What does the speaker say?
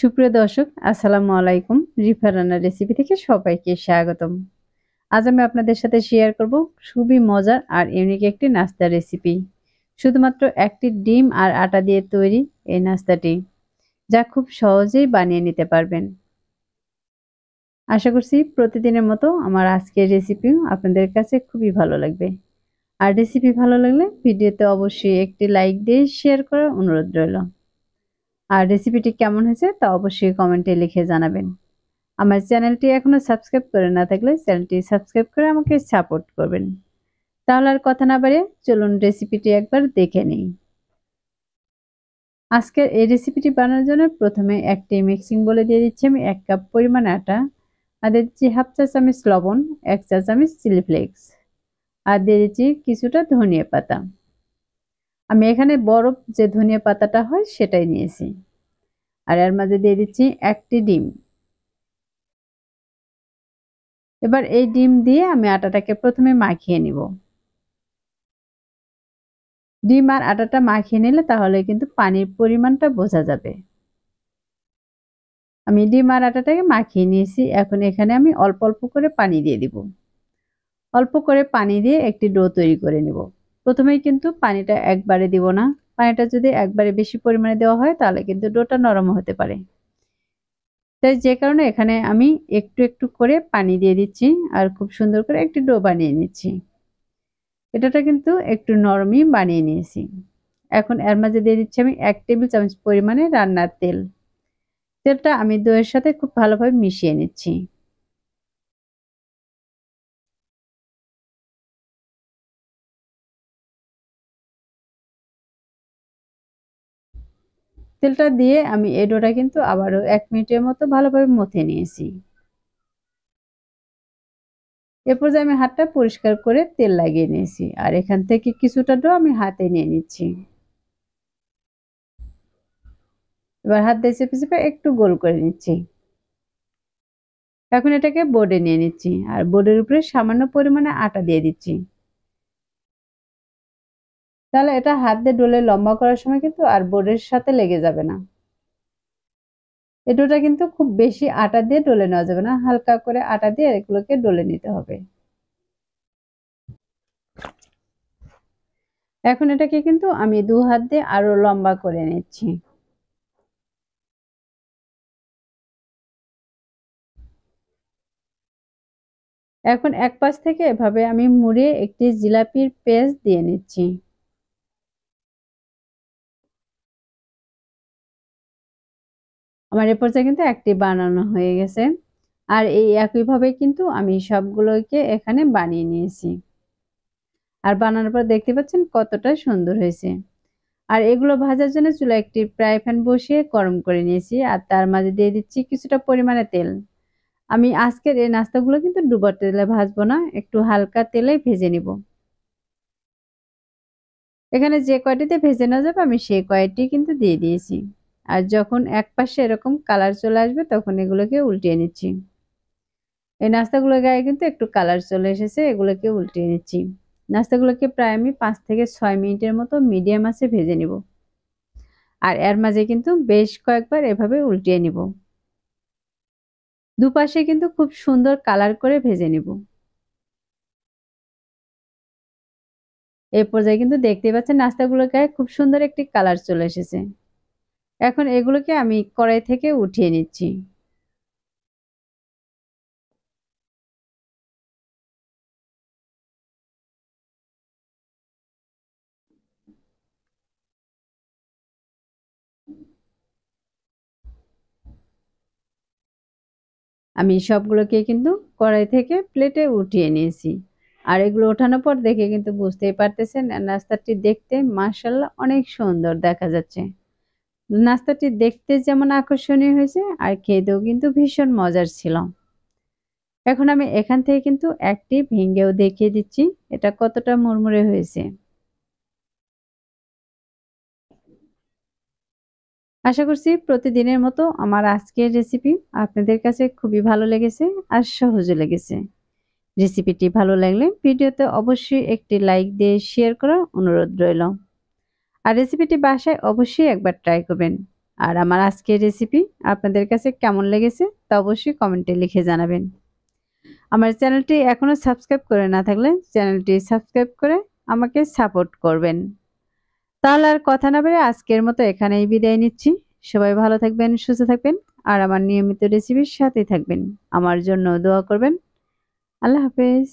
সুপ্রিয় দর্শক, আসসালামু আলাইকুম। রিফা রান্নার রেসিপি থেকে সবাইকে স্বাগতম। আজ আমি আপনাদের সাথে শেয়ার করব খুবই মজার আর ইউনিক একটি নাস্তার রেসিপি। শুধুমাত্র একটি ডিম আর আটা দিয়ে তৈরি এই নাস্তাটি, যা খুব সহজেই বানিয়ে নিতে পারবেন। আশা করছি প্রতিদিনের মতো আমার আজকের রেসিপিও আপনাদের কাছে খুবই ভালো লাগবে। আর রেসিপি ভালো লাগলে ভিডিওতে অবশ্যই একটি লাইক দিয়ে শেয়ার করার অনুরোধ রইল। আর রেসিপিটি কেমন হয়েছে তা অবশ্যই কমেন্টে লিখে জানাবেন। আমার চ্যানেলটি এখনো সাবস্ক্রাইব করে না থাকলে চ্যানেলটি সাবস্ক্রাইব করে আমাকে সাপোর্ট করবেন। তাহলে আর কথা না বাড়িয়ে চলুন রেসিপিটি একবার দেখে নিই। আজকের এই রেসিপিটি বানানোর জন্য প্রথমে একটি মিক্সিং বলে দিয়ে দিচ্ছি আমি 1 কাপ পরিমাণ আটা, আর দিয়ে দিচ্ছি 1/2 চা চামচ লবণ, 1 চা চামচ চিলি ফ্লেক্স, আর দিয়ে দিচ্ছি কিছুটা ধনিয়া পাতা। আমি এখানে বড় যে ধনিয়া পাতাটা হয় সেটাই নিয়েছি। আর এর মাঝে দিয়ে দিচ্ছি একটি ডিম। এবার এই ডিম দিয়ে আমি আটাটাকে প্রথমে মাখিয়ে নিব। ডিম আর আটাটা মাখিয়ে নিলে তাহলে কিন্তু পানির পরিমাণটা বোঝা যাবে। আমি ডিম আর আটাটাকে মাখিয়ে নিয়েছি। এখন এখানে আমি অল্প অল্প করে পানি দিয়ে দিব। অল্প করে পানি দিয়ে একটি ডো তৈরি করে নিব। প্রথমেই কিন্তু পানিটা একবারে দিব না। পানিটা যদি একবারে বেশি পরিমাণে দেওয়া হয় তাহলে কিন্তু ডোটা নরম হতে পারে। তাই যে কারণে এখানে আমি একটু একটু করে পানি দিয়ে দিচ্ছি আর খুব সুন্দর করে একটি ডো বানিয়ে নিচ্ছি। এটাটা কিন্তু একটু নরমই বানিয়ে নিয়েছি। এখন এর মাঝে দিয়ে দিচ্ছি আমি 1 টেবিল চামচ পরিমাণে রান্নার তেল। তেলটা আমি দইয়ের সাথে খুব ভালোভাবে মিশিয়ে নিচ্ছি। তেলটা দিয়ে আমি এই ডোটা কিন্তু আবারও 1 মিনিটের মতো ভালোভাবে মথে নিয়েছি। এ পর্যায়ে আমি হাতটা পরিষ্কার করে তেল লাগিয়ে নিয়েছি। আর এখান থেকে কিছুটা ডো আমি হাতে নিয়ে নিচ্ছি। এবার হাত দিয়ে চেপে চেপে একটু গোল করে নিচ্ছি। এখন এটাকে বোর্ডে নিয়ে নিচ্ছি আর বোর্ডের উপরে সামান্য পরিমাণে আটা দিয়ে দিচ্ছি। তাহলে এটা হাত দিয়ে ডলে লম্বা করার সময় কিন্তু আর বোর্ডের সাথে লেগে যাবে না। এই ডোটা কিন্তু খুব বেশি আটা দিয়ে ডলে নেওয়া যাবে না, হালকা করে আটা দিয়ে এগুলোকে ডলে নিতে হবে। এখন এটাকে কিন্তু আমি 2 হাত দিয়ে আরো লম্বা করে নিচ্ছি। এখন এক পাশ থেকে এভাবে আমি মুড়িয়ে একটি জিলাপির পেজ দিয়ে নিচ্ছি। আমার এ পর্যায়ে কিন্তু একটি বানানো হয়ে গেছে। আর এই একইভাবে কিন্তু আমি সবগুলোকে এখানে বানিয়ে নিয়েছি। আর বানানোর পর দেখতে পাচ্ছেন কতটা সুন্দর হয়েছে। আর এগুলো ভাজার জন্য চুলায় একটি ফ্রাই প্যান বসিয়ে গরম করে নিয়েছি আর তার মাঝে দিয়ে দিচ্ছি কিছুটা পরিমাণে তেল। আমি আজকের এই নাস্তাগুলো কিন্তু ডুবো তেলে ভাজবো না, একটু হালকা তেলেই ভেজে নিব। এখানে যে কয়টিতে ভেজে নেওয়া যাবে আমি সেই কয়টি কিন্তু দিয়ে দিয়েছি। আর যখন এক পাশে এরকম কালার চলে আসবে তখন এগুলোকে উল্টিয়ে নিচ্ছি। এই নাস্তাগুলোর গায়ে কিন্তু একটু কালার চলে এসেছে, এগুলোকে উল্টিয়ে নিচ্ছি। নাস্তাগুলোকে প্রায় আমি 5 থেকে 6 মিনিটের মতো মিডিয়াম আঁচে ভেজে নিব। আর এর মাঝে কিন্তু বেশ কয়েকবার এভাবে উল্টিয়ে নিব। দুপাশে কিন্তু খুব সুন্দর কালার করে ভেজে নিব। এই পর্যায়ে কিন্তু দেখতেই পাচ্ছেন নাস্তাগুলোর গায়ে খুব সুন্দর একটি কালার চলে এসেছে। এখন এগুলোকে আমি কড়াই থেকে উঠিয়ে নিচ্ছি। আমি সবগুলোকে কিন্তু কড়াই থেকে প্লেটে উঠিয়ে নিয়েছি। আর এগুলো ওঠানোর পর দেখে কিন্তু বুঝতেই পারতেছেন নাস্তাটি দেখতে মাশাআল্লাহ অনেক সুন্দর দেখা যাচ্ছে। নাস্তাটি দেখতে যেমন আকর্ষণীয় হয়েছে আর খেতেও কিন্তু ভীষণ মজার ছিল। এখন আমি এখান থেকে কিন্তু একটি ভেঙেও দেখিয়ে দিচ্ছি এটা কতটা মুড়মুড়ে হয়েছে। আশা করছি প্রতিদিনের মতো আমার আজকের রেসিপি আপনাদের কাছে খুবই ভালো লেগেছে আর সহজও লেগেছে। রেসিপিটি ভালো লাগলে ভিডিওতে অবশ্যই একটি লাইক দিয়ে শেয়ার করার অনুরোধ রইল। আর রেসিপিটি বাসায় অবশ্যই একবার ট্রাই করবেন। আর আমার আজকের রেসিপি আপনাদের কাছে কেমন লেগেছে তা অবশ্যই কমেন্টে লিখে জানাবেন। আমার চ্যানেলটি এখনো সাবস্ক্রাইব করে না থাকলে চ্যানেলটি সাবস্ক্রাইব করে আমাকে সাপোর্ট করবেন। তাহলে আর কথা না বলে আজকের মতো এখানেই বিদায় নিচ্ছি। সবাই ভালো থাকবেন, সুস্থ থাকবেন আর আমার নিয়মিত রেসিপির সাথেই থাকবেন। আমার জন্য দোয়া করবেন। আল্লাহ হাফেজ।